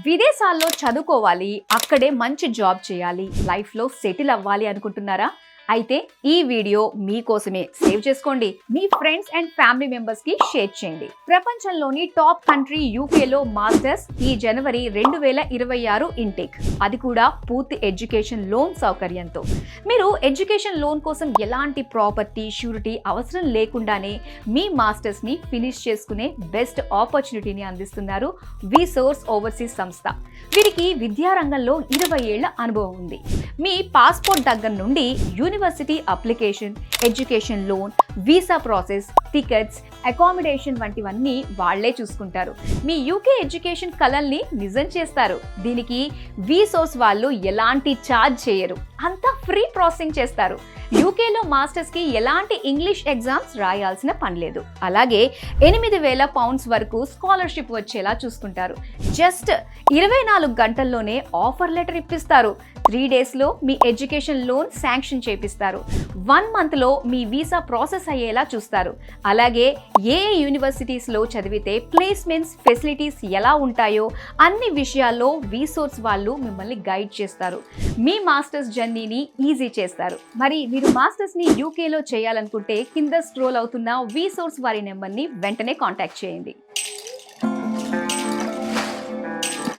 విదేశాల్లో చదువుకోవాలి, అక్కడే మంచి జాబ్ చేయాలి, లైఫ్లో సెటిల్ అవ్వాలి అనుకుంటున్నారా? అయితే ఈ వీడియో మీకోసమే. సేవ్ చేసుకోండి, మీ ఫ్రెండ్స్ అండ్ ఫ్యామిలీ మెంబర్స్ కి షేర్ చేయండి. ప్రపంచంలోని టాప్ కంట్రీ యూకేలో మాస్టర్స్ ఈ జనవరి 2026 ఇంటేక్, అది కూడా పూర్తి ఎడ్యుకేషన్ లోన్ సౌకర్యంతో. మీరు ఎడ్యుకేషన్ లోన్ కోసం ఎలాంటి ప్రాపర్టీ షూరిటీ అవసరం లేకుండానే మీ మాస్టర్స్ ని ఫినిష్ చేసుకునే బెస్ట్ ఆపర్చునిటీని అందిస్తున్నారు విసోర్స్ ఓవర్సీస్ సంస్థ. వీరికి విద్యారంగంలో 20 ఏళ్ల అనుభవం ఉంది. మీ పాస్పోర్ట్ దగ్గర నుండి university application, education loan, visa process, tickets, accommodation వంటివన్నీ వాళ్లే చూసుకుంటారు. మీ యూకే ఎడ్యుకేషన్ కలల్ని నిజం చేస్తారు. దీనికి విసోర్స్ వాళ్ళు ఎలాంటి ఛార్జ్ చేయరు, అంతా ఫ్రీ ప్రాసెసింగ్ చేస్తారు. యూకేలో మాస్టర్స్ కి ఎలాంటి ఇంగ్లీష్ ఎగ్జామ్స్ రాయాల్సిన పని లేదు. అలాగే 8,000 పౌండ్స్ వరకు స్కాలర్షిప్ వచ్చేలా చూసుకుంటారు. జస్ట్ 24 గంటల్లోనే ఆఫర్ లెటర్ ఇప్పిస్తారు. 3 డేస్లో మీ ఎడ్యుకేషన్ లోన్ శాంక్షన్ చేపిస్తారు. 1 మంత్లో మీ వీసా ప్రాసెస్ అయ్యేలా చూస్తారు. అలాగే ఏ యూనివర్సిటీస్లో చదివితే ప్లేస్మెంట్స్ ఫెసిలిటీస్ ఎలా ఉంటాయో అన్ని విషయాల్లో విసోర్స్ వాళ్ళు మిమ్మల్ని గైడ్ చేస్తారు. మీ మాస్టర్స్ జర్నీని ఈజీ చేస్తారు. మరి మీరు మాస్టర్స్ ని యూకేలో చేయాలనుకుంటే కింద స్క్రోల్ అవుతున్న విసోర్స్ వారి నెంబర్ని వెంటనే కాంటాక్ట్ చేయండి.